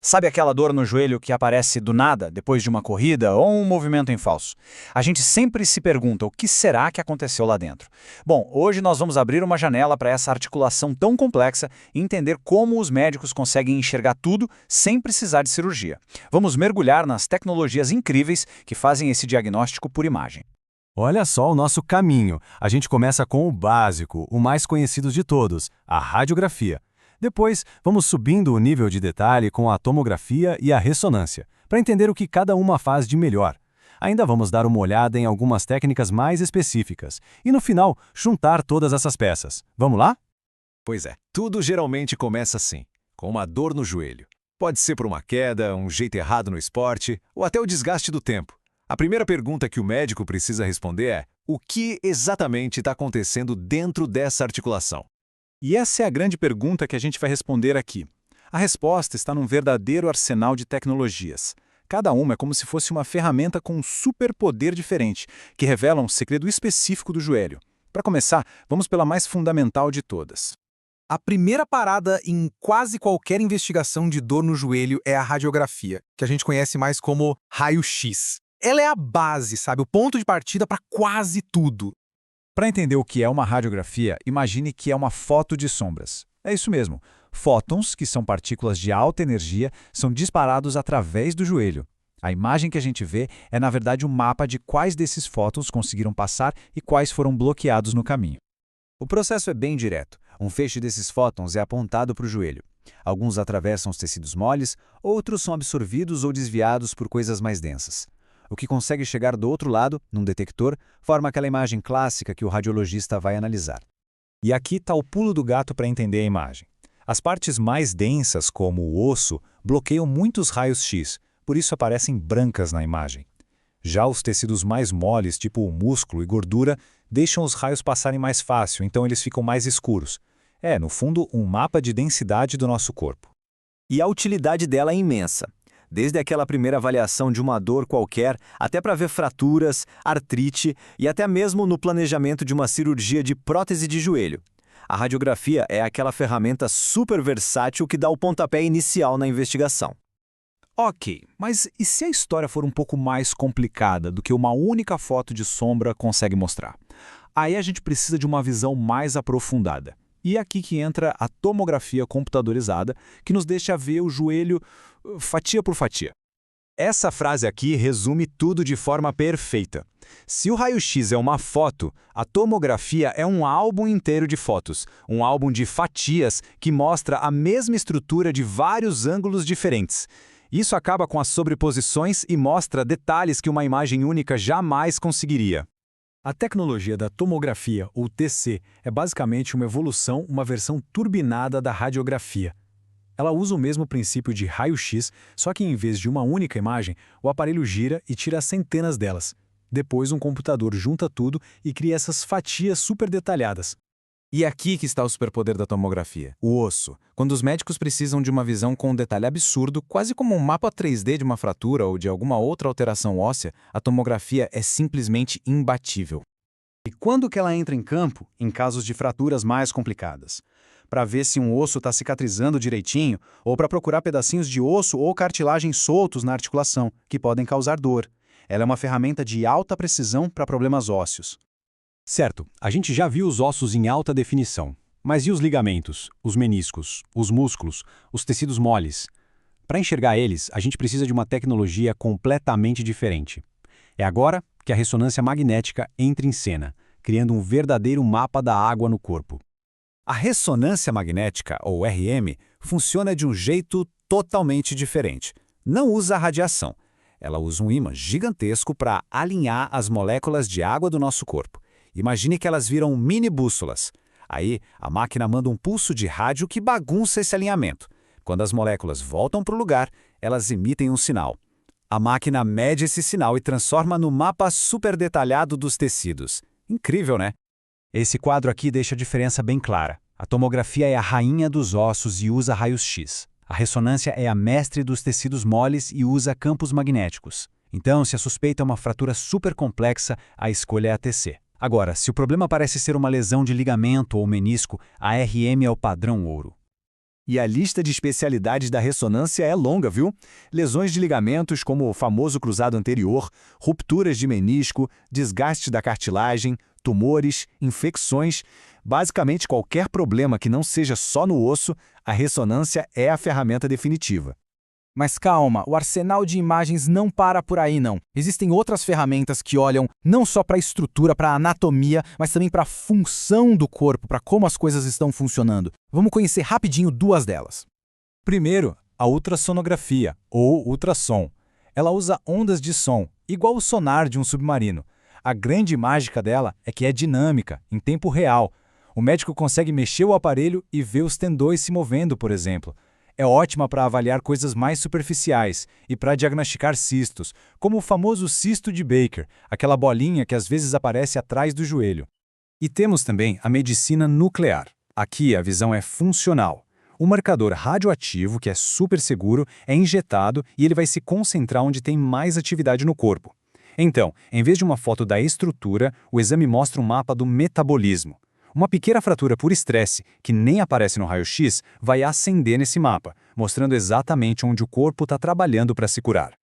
Sabe aquela dor no joelho que aparece do nada, depois de uma corrida ou um movimento em falso? A gente sempre se pergunta o que será que aconteceu lá dentro. Bom, hoje nós vamos abrir uma janela para essa articulação tão complexa e entender como os médicos conseguem enxergar tudo sem precisar de cirurgia. Vamos mergulhar nas tecnologias incríveis que fazem esse diagnóstico por imagem. Olha só o nosso caminho. A gente começa com o básico, o mais conhecido de todos, a radiografia. Depois, vamos subindo o nível de detalhe com a tomografia e a ressonância, para entender o que cada uma faz de melhor. Ainda vamos dar uma olhada em algumas técnicas mais específicas e, no final, juntar todas essas peças. Vamos lá? Pois é, tudo geralmente começa assim, com uma dor no joelho. Pode ser por uma queda, um jeito errado no esporte ou até o desgaste do tempo. A primeira pergunta que o médico precisa responder é: o que exatamente está acontecendo dentro dessa articulação? E essa é a grande pergunta que a gente vai responder aqui. A resposta está num verdadeiro arsenal de tecnologias. Cada uma é como se fosse uma ferramenta com um superpoder diferente, que revela um segredo específico do joelho. Para começar, vamos pela mais fundamental de todas. A primeira parada em quase qualquer investigação de dor no joelho é a radiografia, que a gente conhece mais como raio-x. Ela é a base, sabe? O ponto de partida para quase tudo. Para entender o que é uma radiografia, imagine que é uma foto de sombras. É isso mesmo. Fótons, que são partículas de alta energia, são disparados através do joelho. A imagem que a gente vê é, na verdade, um mapa de quais desses fótons conseguiram passar e quais foram bloqueados no caminho. O processo é bem direto. Um feixe desses fótons é apontado para o joelho. Alguns atravessam os tecidos moles, outros são absorvidos ou desviados por coisas mais densas. O que consegue chegar do outro lado, num detector, forma aquela imagem clássica que o radiologista vai analisar. E aqui está o pulo do gato para entender a imagem. As partes mais densas, como o osso, bloqueiam muitos raios-x, por isso aparecem brancas na imagem. Já os tecidos mais moles, tipo o músculo e gordura, deixam os raios passarem mais fácil, então eles ficam mais escuros. É, no fundo, um mapa de densidade do nosso corpo. E a utilidade dela é imensa. Desde aquela primeira avaliação de uma dor qualquer, até para ver fraturas, artrite e até mesmo no planejamento de uma cirurgia de prótese de joelho. A radiografia é aquela ferramenta super versátil que dá o pontapé inicial na investigação. Ok, mas e se a história for um pouco mais complicada do que uma única foto de sombra consegue mostrar? Aí a gente precisa de uma visão mais aprofundada. E é aqui que entra a tomografia computadorizada, que nos deixa ver o joelho fatia por fatia. Essa frase aqui resume tudo de forma perfeita. Se o raio-x é uma foto, a tomografia é um álbum inteiro de fotos, um álbum de fatias que mostra a mesma estrutura de vários ângulos diferentes. Isso acaba com as sobreposições e mostra detalhes que uma imagem única jamais conseguiria. A tecnologia da tomografia, ou TC, é basicamente uma evolução, uma versão turbinada da radiografia. Ela usa o mesmo princípio de raio-x, só que em vez de uma única imagem, o aparelho gira e tira centenas delas. Depois, um computador junta tudo e cria essas fatias super detalhadas. E é aqui que está o superpoder da tomografia, o osso. Quando os médicos precisam de uma visão com um detalhe absurdo, quase como um mapa 3D de uma fratura ou de alguma outra alteração óssea, a tomografia é simplesmente imbatível. E quando que ela entra em campo? Em casos de fraturas mais complicadas. Para ver se um osso está cicatrizando direitinho ou para procurar pedacinhos de osso ou cartilagem soltos na articulação, que podem causar dor. Ela é uma ferramenta de alta precisão para problemas ósseos. Certo, a gente já viu os ossos em alta definição. Mas e os ligamentos, os meniscos, os músculos, os tecidos moles? Para enxergar eles, a gente precisa de uma tecnologia completamente diferente. É agora que a ressonância magnética entra em cena, criando um verdadeiro mapa da água no corpo. A ressonância magnética, ou RM, funciona de um jeito totalmente diferente. Não usa radiação. Ela usa um ímã gigantesco para alinhar as moléculas de água do nosso corpo. Imagine que elas viram mini bússolas. Aí, a máquina manda um pulso de rádio que bagunça esse alinhamento. Quando as moléculas voltam para o lugar, elas emitem um sinal. A máquina mede esse sinal e transforma no mapa super detalhado dos tecidos. Incrível, né? Esse quadro aqui deixa a diferença bem clara. A tomografia é a rainha dos ossos e usa raios-x. A ressonância é a mestre dos tecidos moles e usa campos magnéticos. Então, se a suspeita é uma fratura super complexa, a escolha é a TC. Agora, se o problema parece ser uma lesão de ligamento ou menisco, a RM é o padrão ouro. E a lista de especialidades da ressonância é longa, viu? Lesões de ligamentos, como o famoso cruzado anterior, rupturas de menisco, desgaste da cartilagem, tumores, infecções. Basicamente, qualquer problema que não seja só no osso, a ressonância é a ferramenta definitiva. Mas calma, o arsenal de imagens não para por aí, não. Existem outras ferramentas que olham não só para a estrutura, para a anatomia, mas também para a função do corpo, para como as coisas estão funcionando. Vamos conhecer rapidinho duas delas. Primeiro, a ultrassonografia, ou ultrassom. Ela usa ondas de som, igual o sonar de um submarino. A grande mágica dela é que é dinâmica, em tempo real. O médico consegue mexer o aparelho e ver os tendões se movendo, por exemplo. É ótima para avaliar coisas mais superficiais e para diagnosticar cistos, como o famoso cisto de Baker, aquela bolinha que às vezes aparece atrás do joelho. E temos também a medicina nuclear. Aqui a visão é funcional. O marcador radioativo, que é super seguro, é injetado e ele vai se concentrar onde tem mais atividade no corpo. Então, em vez de uma foto da estrutura, o exame mostra um mapa do metabolismo. Uma pequena fratura por estresse, que nem aparece no raio-x, vai acender nesse mapa, mostrando exatamente onde o corpo está trabalhando para se curar.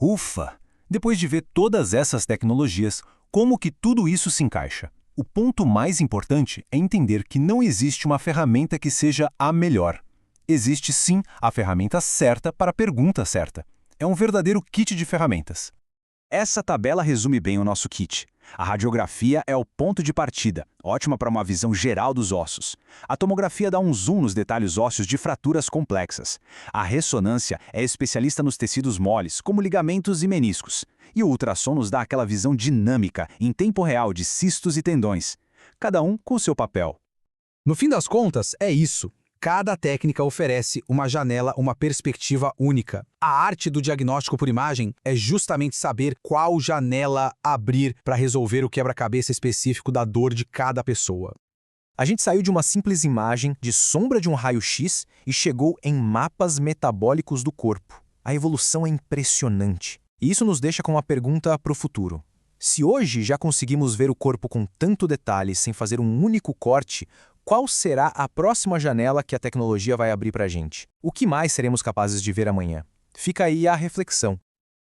Ufa! Depois de ver todas essas tecnologias, como que tudo isso se encaixa? O ponto mais importante é entender que não existe uma ferramenta que seja a melhor. Existe sim a ferramenta certa para a pergunta certa. É um verdadeiro kit de ferramentas. Essa tabela resume bem o nosso kit. A radiografia é o ponto de partida, ótima para uma visão geral dos ossos. A tomografia dá um zoom nos detalhes ósseos de fraturas complexas. A ressonância é especialista nos tecidos moles, como ligamentos e meniscos. E o ultrassom nos dá aquela visão dinâmica, em tempo real, de cistos e tendões. Cada um com seu papel. No fim das contas, é isso. Cada técnica oferece uma janela, uma perspectiva única. A arte do diagnóstico por imagem é justamente saber qual janela abrir para resolver o quebra-cabeça específico da dor de cada pessoa. A gente saiu de uma simples imagem de sombra de um raio-x e chegou em mapas metabólicos do corpo. A evolução é impressionante. E isso nos deixa com uma pergunta para o futuro. Se hoje já conseguimos ver o corpo com tanto detalhe sem fazer um único corte, qual será a próxima janela que a tecnologia vai abrir para a gente? O que mais seremos capazes de ver amanhã? Fica aí a reflexão.